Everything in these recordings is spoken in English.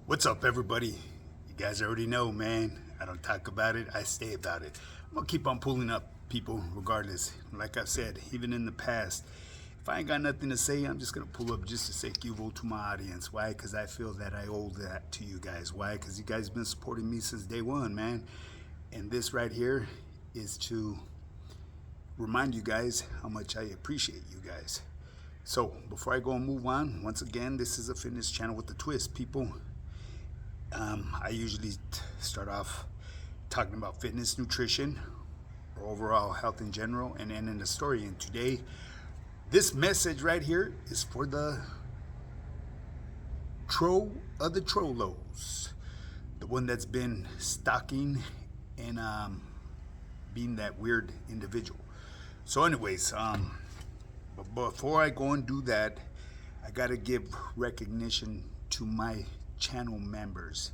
What's up, everybody? You guys already know, man. I don't talk about it, I stay about it. I'm gonna keep on pulling up people regardless. Like I've said, even in the past, if I ain't got nothing to say, I'm just gonna pull up just to say Givin to my audience. Why? Because I feel that I owe that to you guys. Why? Because you guys been supporting me since day one, man. And this right here is to remind you guys how much I appreciate you guys. So before I go and move on, once again, this is a fitness channel with a twist, people. I usually start off talking about fitness, nutrition, or overall health in general, and end in the story. And today, this message right here is for the troll of the Trollos, the one that's been stalking and being that weird individual. So, anyways, but before I go and do that, I gotta give recognition to my channel members.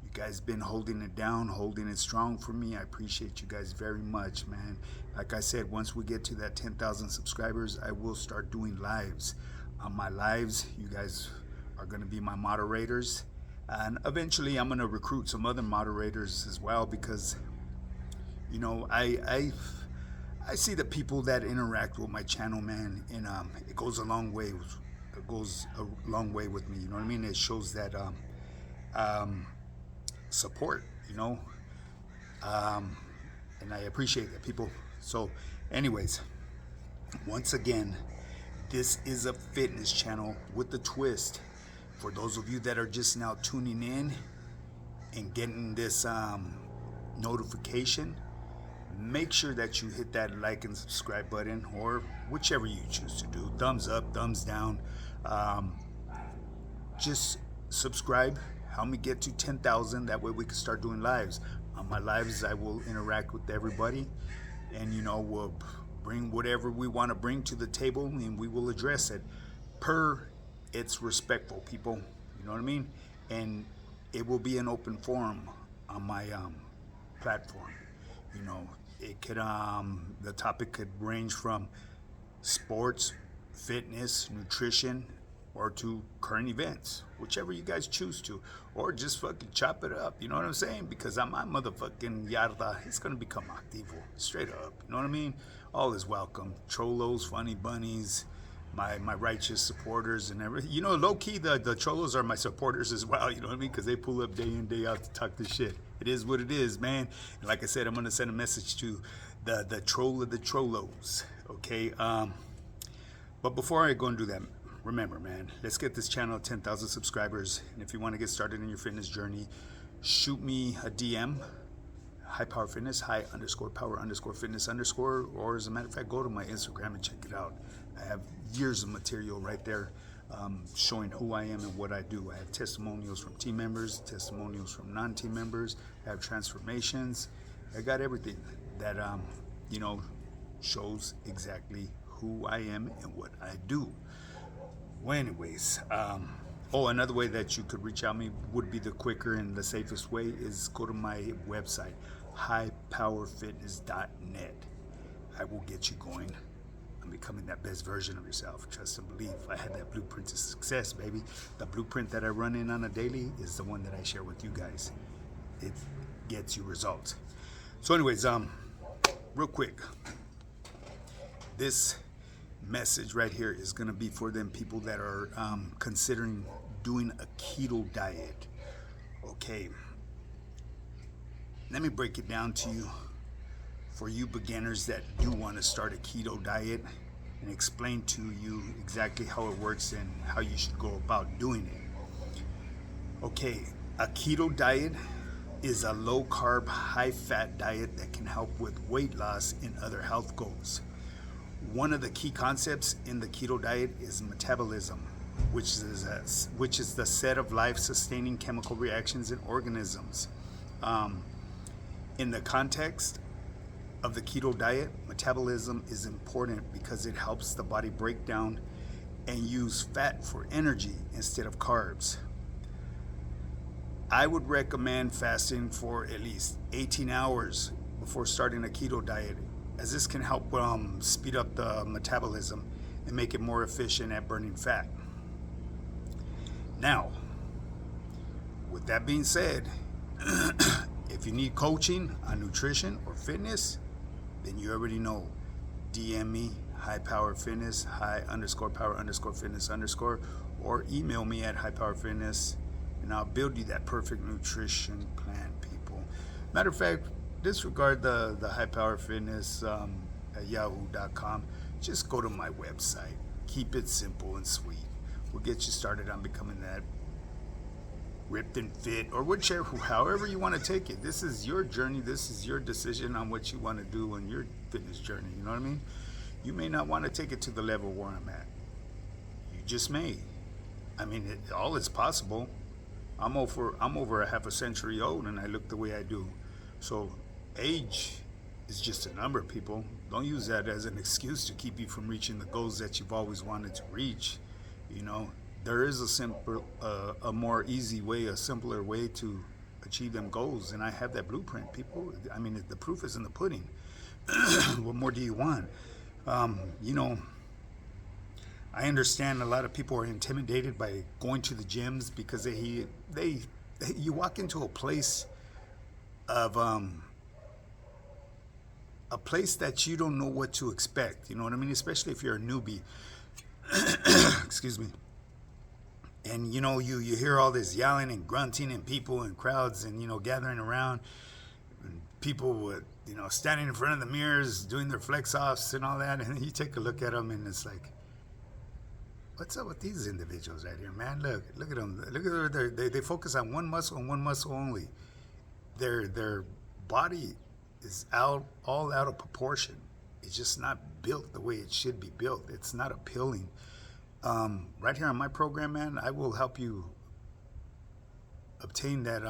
You guys been holding it down, holding it strong for me. I appreciate you guys very much, man. Like I said, once we get to that 10,000 subscribers, I will start doing lives. On my lives, you guys are gonna be my moderators, and eventually I'm gonna recruit some other moderators as well, because you know I see the people that interact with my channel, man, and it goes a long way. It goes a long way with me. You know what I mean? It shows that support. You know, and I appreciate that, people. So, anyways, once again, this is a fitness channel with a twist. For those of you that are just now tuning in and getting this notification, make sure that you hit that like and subscribe button, or whichever you choose to do. Thumbs up, thumbs down. Just subscribe. Help me get to 10,000. That way we can start doing lives. On my lives, I will interact with everybody, and you know, we'll bring whatever we want to bring to the table, and we will address it per it's respectful, people. You know what I mean? And it will be an open forum on my platform. You know, it could the topic could range from sports, fitness, nutrition, or to current events, whichever you guys choose to, or just fucking chop it up. You know what I'm saying? Because I'm my motherfucking yarda, it's gonna become activo, straight up. You know what I mean? All is welcome. Trollos, funny bunnies, my righteous supporters and everything. You know, low key, the Trollos are my supporters as well. You know what I mean? Because they pull up day in, day out to talk this shit. It is what it is, man. And like I said, I'm gonna send a message to the troll of the Trollos. Okay. But before I go and do that, remember, man, let's get this channel 10,000 subscribers. And if you want to get started in your fitness journey, shoot me a DM. High Power Fitness, high_power_fitness_, or as a matter of fact, go to my Instagram and check it out. I have years of material right there showing who I am and what I do. I have testimonials from team members, testimonials from non-team members. I have transformations. I got everything that you know, shows exactly who I am and what I do. Well, anyways, another way that you could reach out to me would be the quicker and the safest way is go to my website, highpowerfitness.net. I will get you going on becoming that best version of yourself. Trust and believe. I had that blueprint to success, baby. The blueprint that I run in on a daily is the one that I share with you guys. It gets you results. So anyways, real quick, this message right here is going to be for them people that are considering doing a keto diet. Okay, let me break it down to you for you beginners that do want to start a keto diet, and explain to you exactly how it works and how you should go about doing it. Okay, a keto diet is a low carb, high fat diet that can help with weight loss and other health goals. One of the key concepts in the keto diet is metabolism, which is the set of life-sustaining chemical reactions in organisms. In the context of the keto diet, metabolism is important because it helps the body break down and use fat for energy instead of carbs. I would recommend fasting for at least 18 hours before starting a keto diet, as this can help speed up the metabolism and make it more efficient at burning fat. Now, with That being said, if you need coaching on nutrition or fitness, then you already know. DM me, high power fitness, high underscore power underscore fitness underscore, or email me at high power fitness, and I'll build you that perfect nutrition plan, people. Matter of fact, disregard the high power fitness at yahoo.com. Just go to my website. Keep it simple and sweet. We'll get you started on becoming that ripped and fit, or whichever, however you want to take it. This is your journey. This is your decision on what you want to do on your fitness journey. You know what I mean? You may not want to take it to the level where I'm at. You just may. I mean, all is possible. I'm over a half a century old, and I look the way I do. So, age is just a number, people. Don't use that as an excuse to keep you from reaching the goals that you've always wanted to reach. You know, there is a more easy way, a simpler way to achieve them goals, and I have that blueprint, people. I mean, the proof is in the pudding. What more do you want? You know, I understand a lot of people are intimidated by going to the gyms because you walk into a place of a place that you don't know what to expect. You know what I mean? Especially if you're a newbie. Excuse me. And you know, you hear all this yelling and grunting and people and crowds and, you know, gathering around, and people with, you know, standing in front of the mirrors doing their flex offs and all that, and you take a look at them and it's like, what's up with these individuals right here, man? Look at them. Look at they focus on one muscle and one muscle only. Their body is all out of proportion. It's just not built the way it should be built. It's not appealing. Right here on my program, man, I will help you obtain that,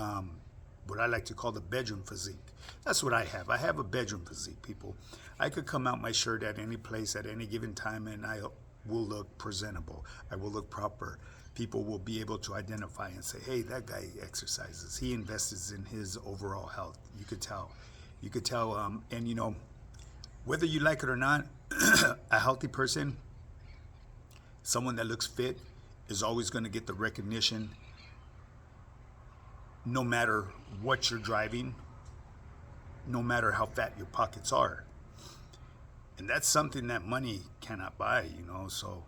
what I like to call the bedroom physique. That's what I have. I have a bedroom physique, people. I could come out my shirt at any place at any given time, and I will look presentable. I will look proper. People will be able to identify and say, hey, that guy exercises. He invests in his overall health. You could tell. You could tell, and you know, whether you like it or not, a healthy person, someone that looks fit, is always going to get the recognition no matter what you're driving, no matter how fat your pockets are. And that's something that money cannot buy, you know. So,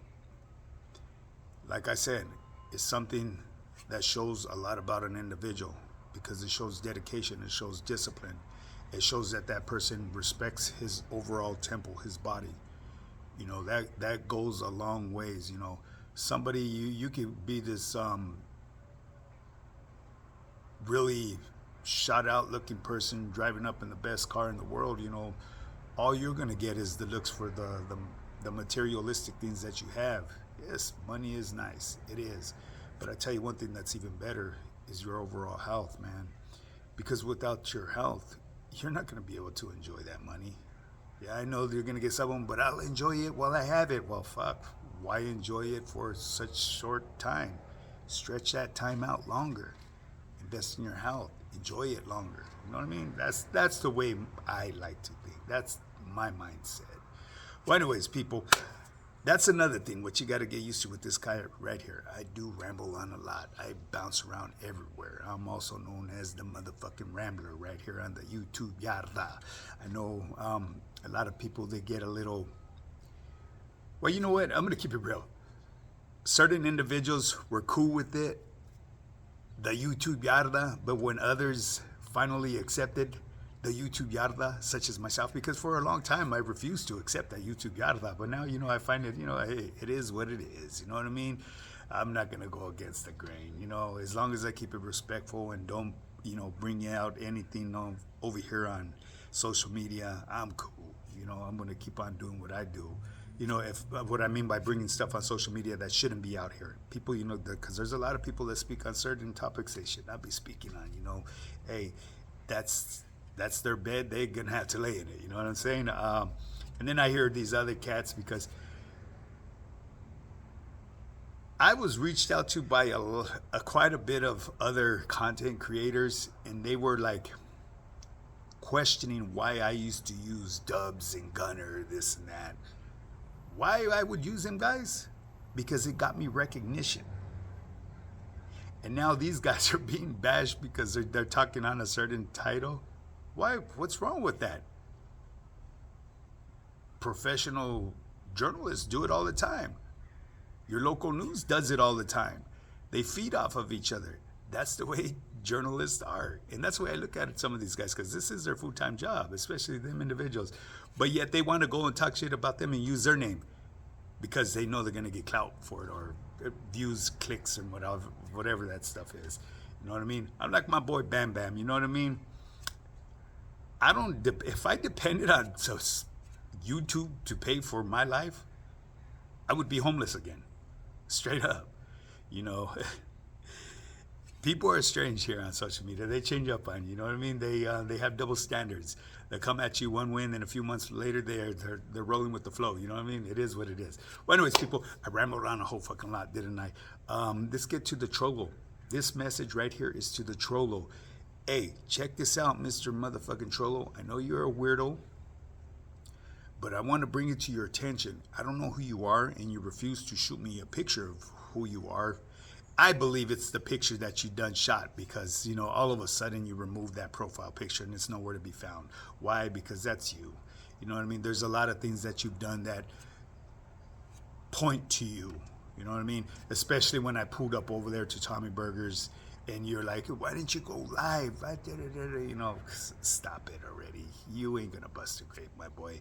like I said, it's something that shows a lot about an individual because it shows dedication, it shows discipline, it shows that that person respects his overall temple, his body. You know, that goes a long ways. You know, somebody, you could be this really shot out looking person driving up in the best car in the world. You know, all you're gonna get is the looks for the materialistic things that you have. Yes, money is nice, it is, but I tell you one thing that's even better is your overall health, man. Because without your health, you're not gonna be able to enjoy that money. Yeah, I know you're gonna get someone, but I'll enjoy it while I have it. Well, fuck, why enjoy it for such short time? Stretch that time out longer. Invest in your health. Enjoy it longer. You know what I mean? That's the way I like to think. That's my mindset. Well, anyways, people, that's another thing what you got to get used to with this guy right here. I do ramble on a lot. I bounce around everywhere. I'm also known as the motherfucking rambler right here on the YouTube yarda. I know a lot of people, they get a little, well, you know what? I'm going to keep it real. Certain individuals were cool with it, the YouTube yarda, but when others finally accepted the YouTube yarda, such as myself, because for a long time I refused to accept that YouTube yarda, but now, you know, I find it, you know, hey, it is what it is, you know what I mean? I'm not going to go against the grain, you know, as long as I keep it respectful and don't, you know, bring out anything over here on social media, I'm cool, you know, I'm going to keep on doing what I do. You know, if what I mean by bringing stuff on social media that shouldn't be out here. People, you know, because there's a lot of people that speak on certain topics they should not be speaking on, you know. Hey, that's their bed, they're going to have to lay in it, you know what I'm saying? And then I hear these other cats because I was reached out to by quite a bit of other content creators, and they were like questioning why I used to use Dubs and Gunner, this and that. Why I would use them, guys? Because it got me recognition. And now these guys are being bashed because they're talking on a certain title. Why? What's wrong with that? Professional journalists do it all the time. Your local news does it all the time. They feed off of each other. That's the way journalists are. And that's the way I look at it, some of these guys, because this is their full-time job, especially them individuals. But yet they want to go and talk shit about them and use their name because they know they're going to get clout for it, or views, clicks, and whatever that stuff is. You know what I mean? I'm like my boy Bam Bam. You know what I mean? I don't. If I depended on YouTube to pay for my life, I would be homeless again, straight up. You know, people are strange here on social media. They change up on you. You know what I mean? They have double standards. They come at you one way, and then a few months later, they're rolling with the flow. You know what I mean? It is what it is. Well, anyways, people, I rambled on a whole fucking lot, didn't I? Let's get to the Trollo. This message right here is to the Trollo. Hey, check this out, Mr. Motherfucking Trollo. I know you're a weirdo, but I want to bring it to your attention. I don't know who you are, and you refuse to shoot me a picture of who you are. I believe it's the picture that you done shot because, you know, all of a sudden you remove that profile picture and it's nowhere to be found. Why? Because that's you. You know what I mean? There's a lot of things that you've done that point to you. You know what I mean? Especially when I pulled up over there to Tommy Burgers and you're like, why didn't you go live? You know, stop it already. You ain't gonna bust a grape, my boy.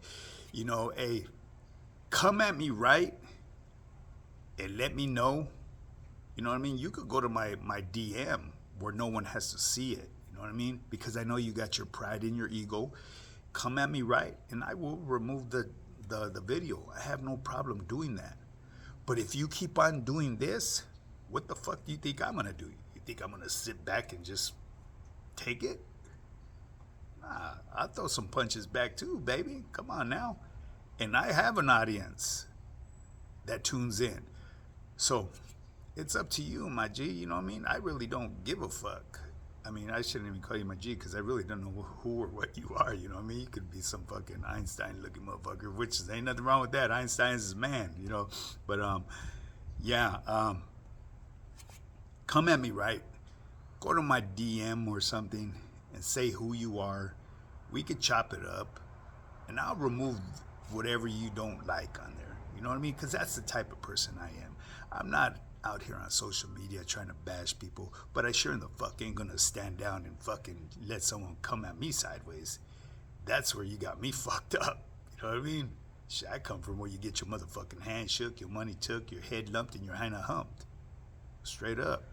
You know, hey, come at me right and let me know. You know what I mean? You could go to my DM where no one has to see it. You know what I mean? Because I know you got your pride and your ego. Come at me right and I will remove the video. I have no problem doing that. But if you keep on doing this, what the fuck do you think I'm gonna do? You think I'm gonna sit back and just take it? Nah, I'll throw some punches back too, baby. Come on now. And I have an audience that tunes in. So it's up to you, my G. You know what I mean? I really don't give a fuck. I mean, I shouldn't even call you my G because I really don't know who or what you are. You know what I mean? You could be some fucking Einstein-looking motherfucker, which ain't nothing wrong with that. Einstein's his man, you know. But come at me right. Go to my DM or something and say who you are. We could chop it up, and I'll remove whatever you don't like on there. You know what I mean? Because that's the type of person I am. I'm not out here on social media trying to bash people, but I sure in the fuck ain't gonna stand down and fucking let someone come at me sideways. That's where you got me fucked up. You know what I mean? Shit, I come from where you get your motherfucking hand shook, your money took, your head lumped, and your hinda humped. Straight up.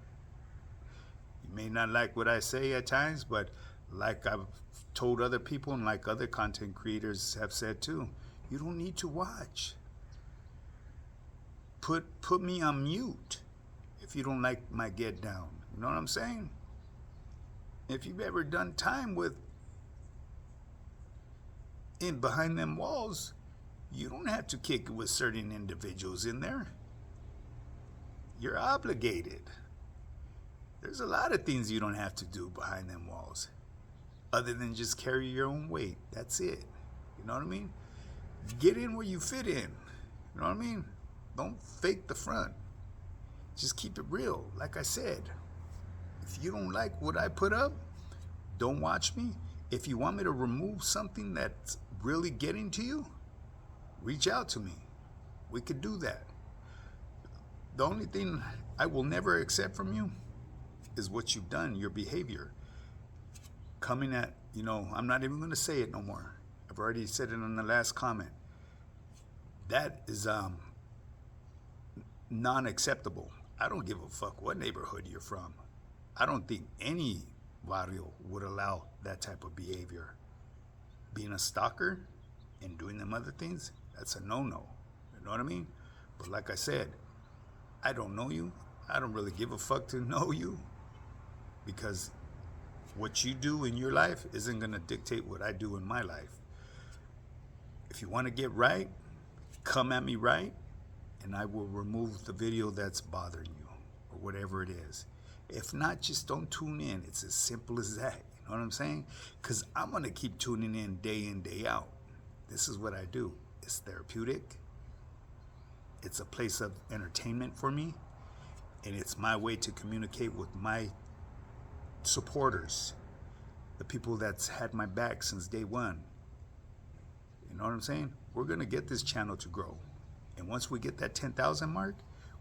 You may not like what I say at times, but like I've told other people and like other content creators have said too, you don't need to watch. Put me on mute if you don't like my get down. You know what I'm saying? If you've ever done time with in behind them walls, you don't have to kick it with certain individuals in there. You're obligated. There's a lot of things you don't have to do behind them walls other than just carry your own weight. That's it. You know what I mean? Get in where you fit in. You know what I mean? Don't fake the front. Just keep it real. Like I said, if you don't like what I put up, don't watch me. If you want me to remove something that's really getting to you, reach out to me. We could do that. The only thing I will never accept from you is what you've done, your behavior. Coming at, you know, I'm not even going to say it no more. I've already said it in the last comment. That is non-acceptable. I don't give a fuck what neighborhood you're from. I don't think any barrio would allow that type of behavior. Being a stalker and doing them other things, that's a no-no. You know what I mean? But like I said, I don't know you. I don't really give a fuck to know you because what you do in your life isn't going to dictate what I do in my life. If you want to get right, come at me right, and I will remove the video that's bothering you or whatever it is. If not, just don't tune in. It's as simple as that. You know what I'm saying? Because I'm going to keep tuning in, day out. This is what I do. It's therapeutic. It's a place of entertainment for me. And it's my way to communicate with my supporters, the people that's had my back since day one. You know what I'm saying? We're going to get this channel to grow. And once we get that 10,000 mark,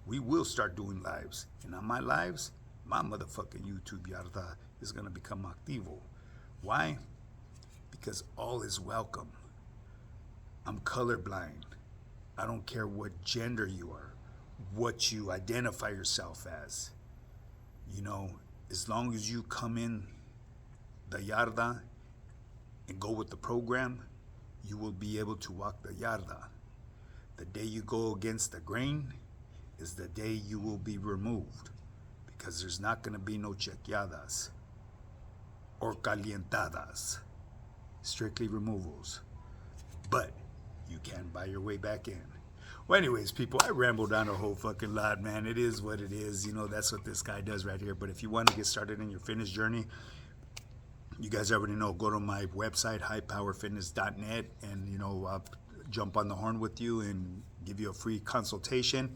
we will start doing lives. And on my lives, my motherfucking YouTube yarda is going to become activo. Why? Because all is welcome. I'm colorblind. I don't care what gender you are, what you identify yourself as. You know, as long as you come in the yarda and go with the program, you will be able to walk the yarda. The day you go against the grain is the day you will be removed, because there's not going to be no chequeadas or calientadas, strictly removals. But you can buy your way back in. Well, anyways, people, I rambled on a whole fucking lot, man. It is what it is. You know, that's what this guy does right here. But if you want to get started in your fitness journey, you guys already know, go to my website, highpowerfitness.net, and, you know, I'll jump on the horn with you and give you a free consultation.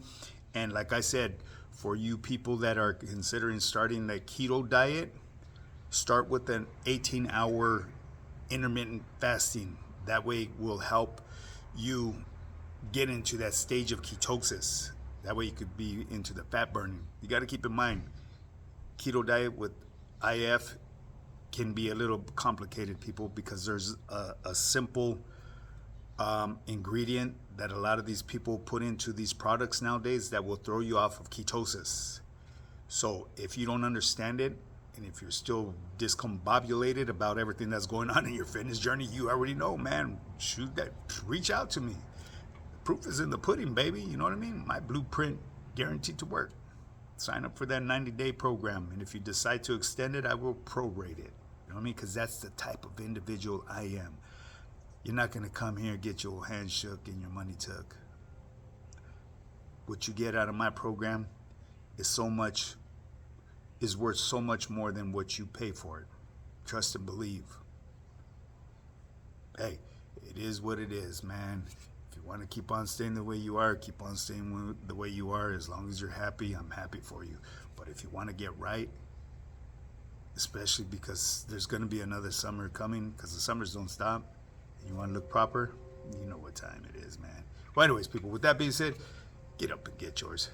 And like I said, for you people that are considering starting the keto diet, start with an 18-hour intermittent fasting. That way will help you get into that stage of ketosis. That way you could be into the fat burning. You got to keep in mind, keto diet with IF can be a little complicated, people, because there's a simple ingredient that a lot of these people put into these products nowadays that will throw you off of ketosis. So if you don't understand it, and if you're still discombobulated about everything that's going on in your fitness journey, you already know, man, shoot that, reach out to me. The proof is in the pudding, baby. You know what I mean? My blueprint guaranteed to work. Sign up for that 90-day program. And if you decide to extend it, I will prorate it. You know what I mean? Because that's the type of individual I am. You're not going to come here and get your hand shook and your money took. What you get out of my program is worth so much more than what you pay for it. Trust and believe. Hey, it is what it is, man. If you want to keep on staying the way you are, keep on staying the way you are. As long as you're happy, I'm happy for you. But if you want to get right, especially because there's going to be another summer coming, because the summers don't stop, and you want to look proper, you know what time it is, man. Well, anyways, people, with that being said, get up and get yours.